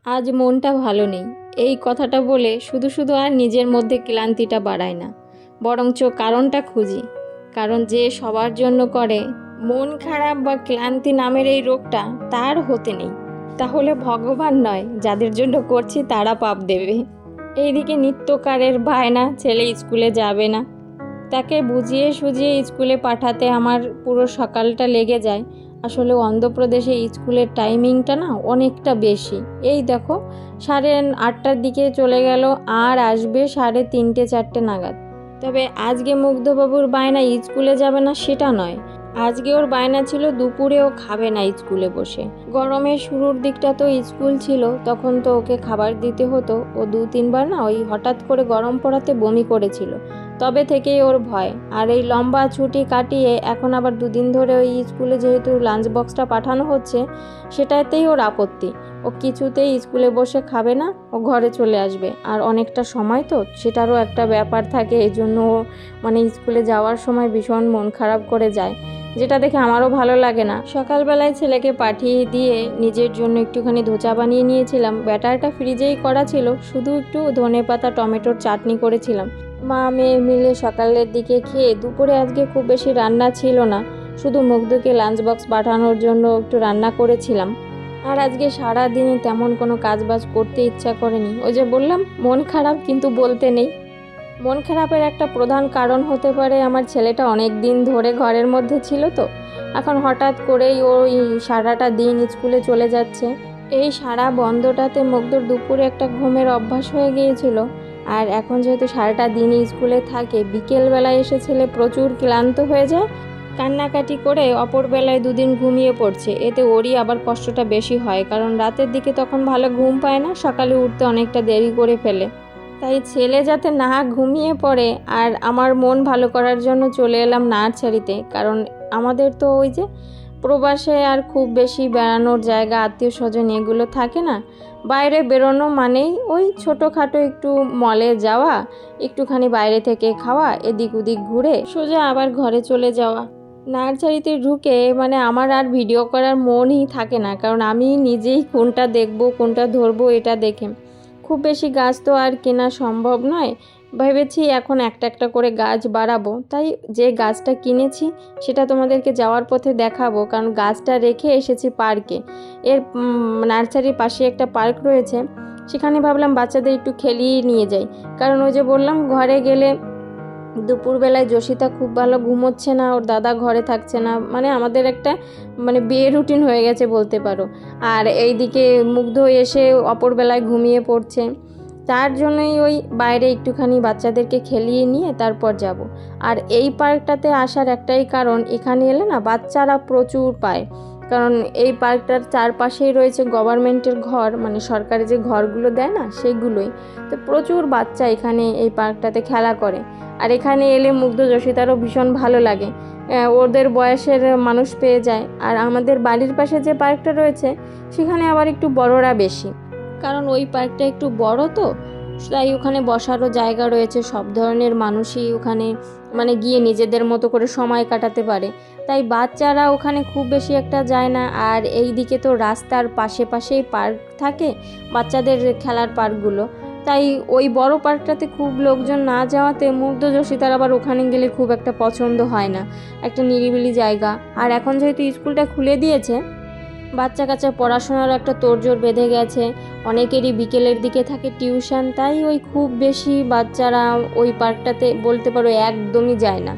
আজ মনটা ভালো নেই, এই কথাটা বলে শুধু শুধু আর নিজের মধ্যে ক্লান্তিটা বাড়ায় না, বরঞ্চ কারণটা খুঁজি। কারণ যে সবার জন্য করে, মন খারাপ বা ক্লান্তি নামের এই রোগটা তার হতে নেই। তাহলে ভগবান নয়, যাদের জন্য করছি তারা পাপ দেবে। এইদিকে নিত্যকারের বায়না, ছেলে স্কুলে যাবে না, তাকে বুঝিয়ে সুঝিয়ে স্কুলে পাঠাতে আমার পুরো সকালটা লেগে যায়। আসলে অন্ধ্রপ্রদেশে স্কুলের টাইমিংটা না অনেকটা বেশি। এই দেখো, 8:30টার দিকে চলে গেল, আর আসবে 3:30-4টে নাগাদ। তবে আজকে মুগ্ধবাবুর বায়না স্কুলে যাবে না সেটা নয়, আজকে ওর বায়না ছিল দুপুরেও খাবে না স্কুলে বসে। গরমের শুরুর দিকটা তো স্কুল ছিল, তখন তো ওকে খাবার দিতে হতো। ও 2-3বার না ওই হঠাৎ করে গরম পড়াতে বমি করেছিল, তবে থেকেই ওর ভয়। আর এই লম্বা ছুটি কাটিয়ে এখন আবার 2 দিন ধরে ওই স্কুলে যেহেতু লাঞ্চ বক্সটা পাঠানো হচ্ছে, সেটাতেই ওর আপত্তি। ও কিছুতেই স্কুলে বসে খাবে না, ও ঘরে চলে আসবে। আর অনেকটা সময় তো, সেটারও একটা ব্যাপার থাকে, এই জন্য ও স্কুলে যাওয়ার সময় ভীষণ মন খারাপ করে যায়, যেটা দেখে আমারও ভালো লাগে না। সকালবেলায় ছেলেকে পাঠিয়ে দিয়ে নিজের জন্য একটুখানি ধোচা বানিয়ে নিয়েছিলাম। ব্যাটারটা ফ্রিজেই করা ছিল, শুধু একটু ধনেপাতা টমেটোর চাটনি করেছিলাম। মা মেয়ে মিলে সকালের দিকে খেয়ে দুপুরে আজকে খুব বেশি রান্না ছিল না, শুধু মুগ্ধকে লাঞ্চ বক্স পাঠানোর জন্য একটু রান্না করেছিলাম। আর আজকে সারা দিনে তেমন কোনো কাজবাজ করতে ইচ্ছা করেনি। ওই যে বললাম মন খারাপ, কিন্তু বলতে নেই। মন খারাপের একটা প্রধান কারণ হতে পারে আমার ছেলেটা অনেক দিন ধরে ঘরের মধ্যে ছিল, তো এখন হঠাৎ করেই ওই সারাটা দিন স্কুলে চলে যাচ্ছে। এই সারা বন্ধটাতে মুগ্ধর দুপুরে একটা ঘুমের অভ্যাস হয়ে গিয়েছিল। আর এখন যেহেতু সারাটা দিন স্কুলে থাকে, বিকেলবেলায় এসে ছেলে প্রচুর ক্লান্ত হয়ে যায়, কান্নাকাটি করে অপর বেলায় 2 দিন ঘুমিয়ে পড়ছে। এতে ওরই আবার কষ্টটা বেশি হয়, কারণ রাতের দিকে তখন ভালো ঘুম পায় না, সকালে উঠতে অনেকটা দেরি করে ফেলে। তাই ছেলে যাতে না ঘুমিয়ে পড়ে, আর আমার মন ভালো করার জন্য চলে এলাম নার্সারিতে। কারণ আমাদের তো ওই যে প্রবাসে আর খুব বেশি বেড়ানোর জায়গা, আত্মীয় স্বজন এগুলো থাকে না। বাইরে বেরোনো মানেই ওই ছোটোখাটো একটু মলে যাওয়া, একটুখানি বাইরে থেকে খাওয়া, এদিক ওদিক ঘুরে সোজা আবার ঘরে চলে যাওয়া। নার্সারিতে ঢুকে আমার আর ভিডিও করার মনই থাকে না, কারণ আমি নিজেই কোনটা দেখবো কোনটা ধরবো এটা দেখে। খুব বেশি গাছ তো আর কেনা সম্ভব নয়, ভেবেছি এখন একটা একটা করে গাছ বাড়াবো। তাই যে গাছটা কিনেছি সেটা তোমাদেরকে যাওয়ার পথে দেখাবো, কারণ গাছটা রেখে এসেছি পার্কে। এর নার্সারির পাশে একটা পার্ক রয়েছে, সেখানে ভাবলাম বাচ্চাদের একটু খেলিয়ে নিয়ে যাই। কারণ ওই যে বললাম ঘরে গেলে দুপুরবেলায় জসিতা খুব ভালো ঘুমোচ্ছে না, ওর দাদা ঘরে থাকছে না, আমাদের একটা বিয়ে রুটিন হয়ে গেছে বলতে পারো। আর এইদিকে মুগ্ধ এসে অপরবেলায় ঘুমিয়ে পড়ছে, তার জন্যই ওই বাইরে একটুখানি বাচ্চাদেরকে খেলিয়ে নিয়ে তারপর যাব। আর এই পার্কটাতে আসার একটাই কারণ, এখানে এলে না বাচ্চারা প্রচুর পায়। কারণ এই পার্কটার চারপাশেই রয়েছে গভর্নমেন্টের ঘর, সরকারি যে ঘরগুলো দেয় না সেগুলোই। তো প্রচুর বাচ্চা এখানে এই পার্কটাতে খেলা করে। আর এখানে এলে মুগ্ধ জসিতারও ভীষণ ভালো লাগে, ওদের বয়সের মানুষ পেয়ে যায়। আর আমাদের বাড়ির পাশে যে পার্কটা রয়েছে সেখানে আবার একটু বড়রা বেশি, কারণ ওই পার্কটা একটু বড় তো, তাই ওখানে বসারও জায়গা রয়েছে। সব ধরনের মানুষই ওখানে গিয়ে নিজেদের মতো করে সময় কাটাতে পারে, তাই বাচ্চারা ওখানে খুব বেশি একটা যায় না। আর এই দিকে তো রাস্তার পাশে পাশেই পার্ক থাকে, বাচ্চাদের খেলার পার্কগুলো, তাই ওই বড় পার্কটাতে খুব লোকজন না যাওয়াতে মুগ্ধ জসিতার আবার ওখানে গেলে খুব একটা পছন্দ হয় না, একটা নিরিবিলি জায়গা। আর এখন যেহেতু স্কুলটা খুলে দিয়েছে, বাচ্চা কাচ্চা পড়াশোনার একটা তোড়জোড় বেঁধে গেছে, অনেকেরই বিকেলের দিকে থাকে টিউশন, তাই ওই খুব বেশি বাচ্চারা ওই পার্কটাতে বলতে পারো একদমই যায় না।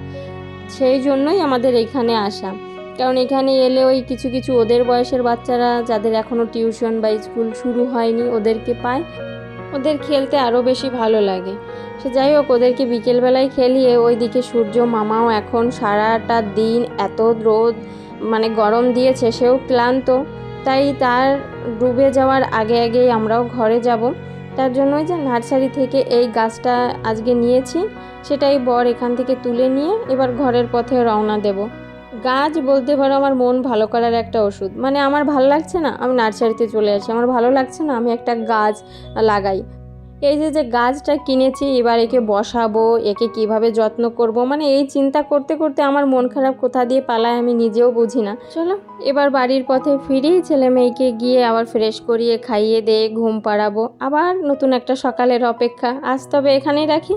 সেই জন্যই আমাদের এখানে আসা, কারণ এখানে এলে ওই কিছু কিছু ওদের বয়সের বাচ্চারা যাদের এখনও টিউশন বা স্কুল শুরু হয়নি ওদেরকে পায়, ওদের খেলতে আরও বেশি ভালো লাগে। সে যাই হোক, ওদেরকে বিকেলবেলায় খেলিয়ে ওইদিকে সূর্য মামাও এখন সারাটা দিন এত রোদ গরম দিয়েছে, সেও ক্লান্ত, তাই তার ডুবে যাওয়ার আগে আগেই আমরাও ঘরে যাব। তার জন্যই যে নার্সারি থেকে এই গাছটা আজকে নিয়েছি, সেটাই বর এখান থেকে তুলে নিয়ে এবার ঘরের পথে রওনা দেব। গাছ বলতে পারো আমার মন ভালো করার একটা ওষুধ। আমার ভালো লাগছে না, আমি নার্সারিতে চলে আসি, আমার ভালো লাগছে না, আমি একটা গাছ লাগাই। এই যে গাছটা কিনেছি, এবার একে বসাবো, একে কিভাবে যত্ন করব, মানে এই চিন্তা করতে করতে আমার মন খারাপ কোথা দিয়ে পালায় আমি নিজেও বুঝি না। চলো এবার বাড়ির পথে ফিরি, ছেলে মেয়েকে গিয়ে আবার ফ্রেশ করিয়ে খাইয়ে দিয়ে ঘুম পাড়াবো, আবার নতুন একটা সকালের অপেক্ষা। আজ তবে এখানেই রাখি।